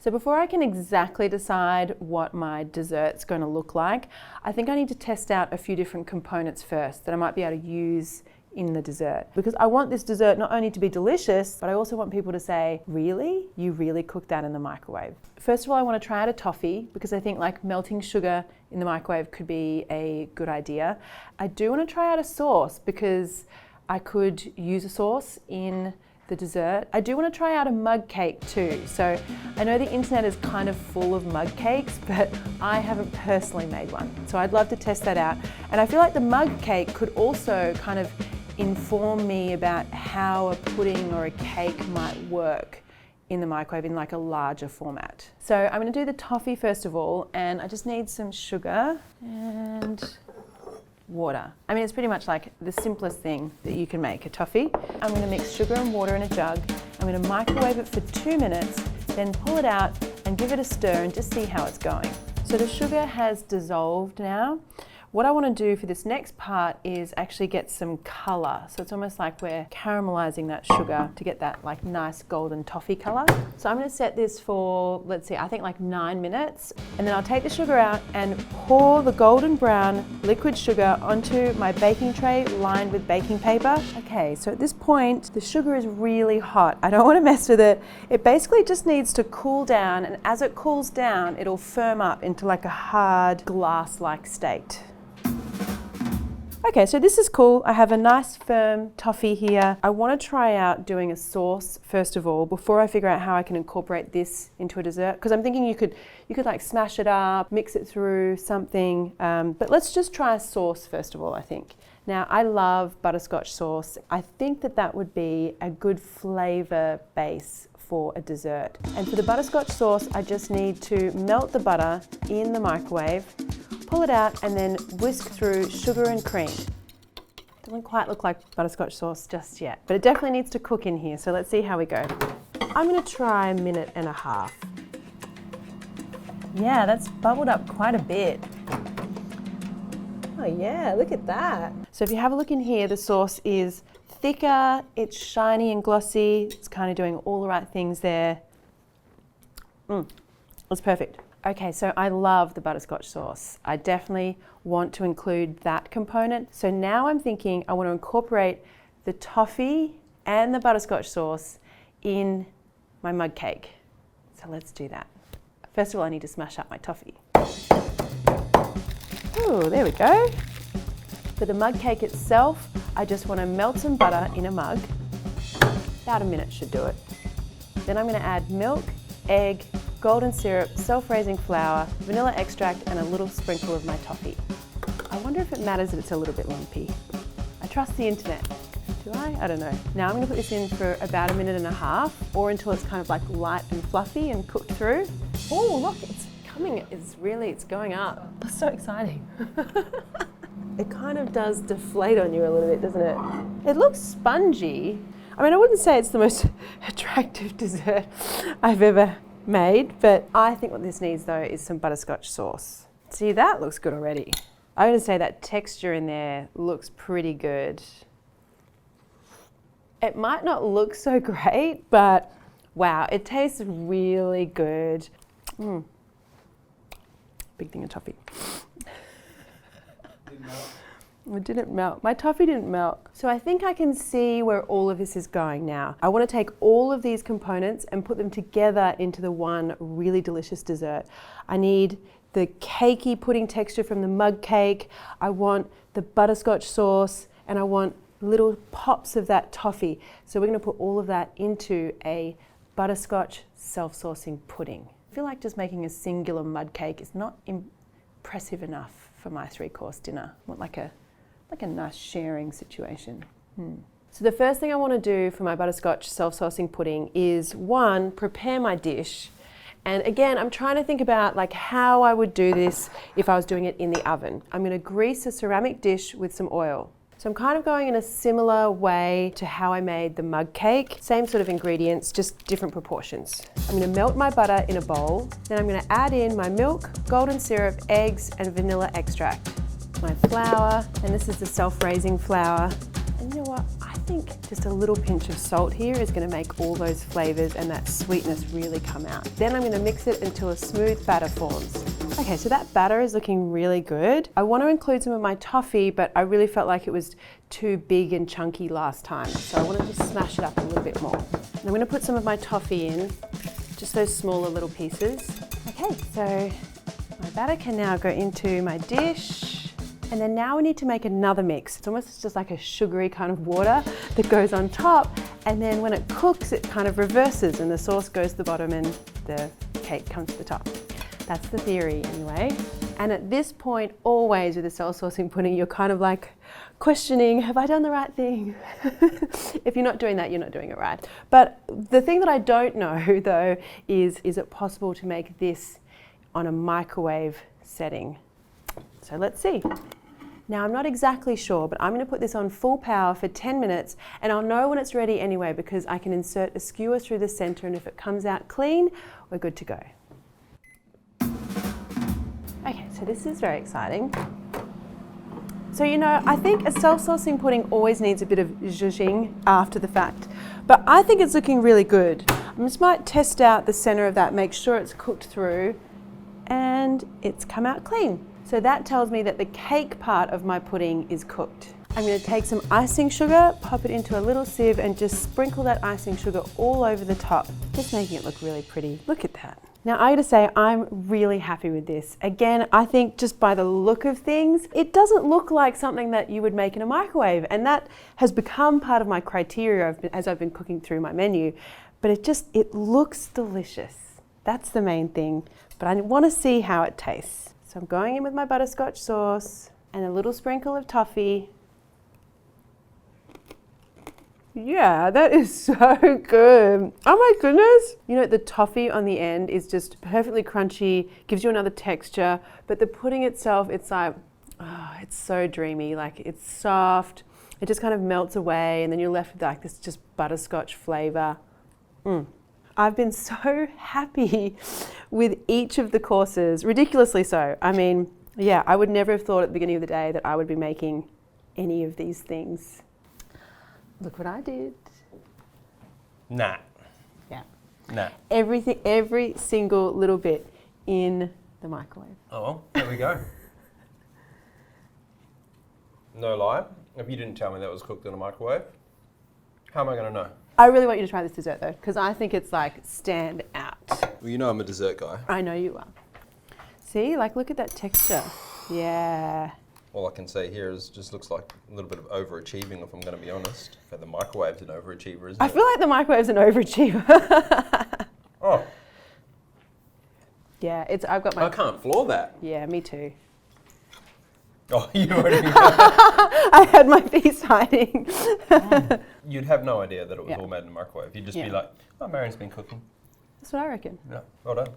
So before I can exactly decide what my dessert's going to look like, I think I need to test out a few different components first that I might be able to use in the dessert. Because I want this dessert not only to be delicious, but I also want people to say, really? You really cooked that in the microwave? First of all, I want to try out a toffee because I think like melting sugar in the microwave could be a good idea. I do want to try out a sauce because I could use a sauce in the dessert. I do want to try out a mug cake too. So I know the internet is kind of full of mug cakes, but I haven't personally made one. So I'd love to test that out. And I feel like the mug cake could also kind of inform me about how a pudding or a cake might work in the microwave in like a larger format. So I'm going to do the toffee first of all, and I just need some sugar and water. I mean, it's pretty much like the simplest thing that you can make, a toffee. I'm going to mix sugar and water in a jug. I'm going to microwave it for 2 minutes, then pull it out and give it a stir and just see how it's going. So the sugar has dissolved now. What I want to do for this next part is actually get some colour. So it's almost like we're caramelizing that sugar to get that like nice golden toffee colour. So I'm going to set this for, let's see, I think like 9 minutes. And then I'll take the sugar out and pour the golden brown liquid sugar onto my baking tray lined with baking paper. Okay, so at this point, the sugar is really hot. I don't want to mess with it. It basically just needs to cool down, and as it cools down, it'll firm up into like a hard glass-like state. Okay, so this is cool. I have a nice firm toffee here. I want to try out doing a sauce first of all before I figure out how I can incorporate this into a dessert, because I'm thinking you could like smash it up, mix it through something, but let's just try a sauce first of all, I think. Now, I love butterscotch sauce. I think that would be a good flavor base for a dessert. And for the butterscotch sauce, I just need to melt the butter in the microwave, pull it out, and then whisk through sugar and cream. Doesn't quite look like butterscotch sauce just yet, but it definitely needs to cook in here, so let's see how we go. I'm gonna try 1.5 minutes. Yeah, that's bubbled up quite a bit. Oh yeah, look at that. So if you have a look in here, the sauce is thicker, it's shiny and glossy, it's kind of doing all the right things there. It's perfect. Okay, so I love the butterscotch sauce. I definitely want to include that component. So now I'm thinking I want to incorporate the toffee and the butterscotch sauce in my mug cake. So let's do that. First of all, I need to smash up my toffee. Oh, there we go. For the mug cake itself, I just want to melt some butter in a mug. About 1 minute should do it. Then I'm going to add milk, egg, golden syrup, self-raising flour, vanilla extract, and a little sprinkle of my toffee. I wonder if it matters that it's a little bit lumpy. I trust the internet. Do I? I don't know. Now I'm going to put this in for about 1.5 minutes, or until it's kind of like light and fluffy and cooked through. Oh, look, it's coming. It's going up. That's so exciting. It kind of does deflate on you a little bit, doesn't it? It looks spongy. I mean, I wouldn't say it's the most attractive dessert I've ever made, but I think what this needs though is some butterscotch sauce. See, that looks good already. I'm gonna say that texture in there looks pretty good. It might not look so great, but wow, it tastes really good. Big thing of toffee. It didn't melt. My toffee didn't melt. So I think I can see where all of this is going now. I want to take all of these components and put them together into the one really delicious dessert. I need the cakey pudding texture from the mug cake. I want the butterscotch sauce, and I want little pops of that toffee. So we're going to put all of that into a butterscotch self-saucing pudding. I feel like just making a singular mud cake is not impressive enough for my 3-course dinner. I want like a nice sharing situation. So the first thing I want to do for my butterscotch self-saucing pudding is, one, prepare my dish. And again, I'm trying to think about like how I would do this if I was doing it in the oven. I'm going to grease a ceramic dish with some oil. So I'm kind of going in a similar way to how I made the mug cake. Same sort of ingredients, just different proportions. I'm going to melt my butter in a bowl. Then I'm going to add in my milk, golden syrup, eggs, and vanilla extract. My flour, and this is the self-raising flour. And you know what? I think think just a little pinch of salt here is going to make all those flavours and that sweetness really come out. Then I'm going to mix it until a smooth batter forms. Okay, so that batter is looking really good. I want to include some of my toffee, but I really felt like it was too big and chunky last time. So I want to just smash it up a little bit more. And I'm going to put some of my toffee in, just those smaller little pieces. Okay, so my batter can now go into my dish. And then now we need to make another mix. It's almost just like a sugary kind of water that goes on top. And then when it cooks, it kind of reverses and the sauce goes to the bottom and the cake comes to the top. That's the theory anyway. And at this point, always with the self-saucing pudding, you're kind of like questioning, have I done the right thing? If you're not doing that, you're not doing it right. But the thing that I don't know though is it possible to make this on a microwave setting? So let's see. Now I'm not exactly sure, but I'm going to put this on full power for 10 minutes and I'll know when it's ready anyway because I can insert a skewer through the center and if it comes out clean, we're good to go. Okay, so this is very exciting. So you know, I think a self-saucing pudding always needs a bit of zhuzhing after the fact, but I think it's looking really good. I just might test out the center of that, make sure it's cooked through and it's come out clean. So that tells me that the cake part of my pudding is cooked. I'm going to take some icing sugar, pop it into a little sieve and just sprinkle that icing sugar all over the top, just making it look really pretty. Look at that. Now I gotta say, I'm really happy with this. Again, I think just by the look of things, it doesn't look like something that you would make in a microwave, and that has become part of my criteria as I've been cooking through my menu. But it looks delicious. That's the main thing, but I want to see how it tastes. So I'm going in with my butterscotch sauce and a little sprinkle of toffee. Yeah, that is so good. Oh my goodness. You know, the toffee on the end is just perfectly crunchy, gives you another texture, but the pudding itself, it's like, oh, it's so dreamy. Like it's soft, it just kind of melts away and then you're left with like this just butterscotch flavor. I've been so happy with each of the courses, ridiculously so. I mean, yeah, I would never have thought at the beginning of the day that I would be making any of these things. Look what I did. Nah. Yeah. Nah. Everything, every single little bit in the microwave. Oh, well, there we go. No lie, if you didn't tell me that was cooked in a microwave, how am I going to know? I really want you to try this dessert though, because I think it's like stand out. Well, you know I'm a dessert guy. I know you are. See, like look at that texture. Yeah. All I can say here is just looks like a little bit of overachieving, if I'm going to be honest. But the microwave's an overachiever, isn't it? I feel like the microwave's an overachiever. Oh. Yeah, I've got my... I can't floor that. Yeah, me too. Oh, you already I had my piece hiding. You'd have no idea that it was all made in a microwave. You'd just be like, oh, Marion's been cooking. That's what I reckon. Yeah, well done.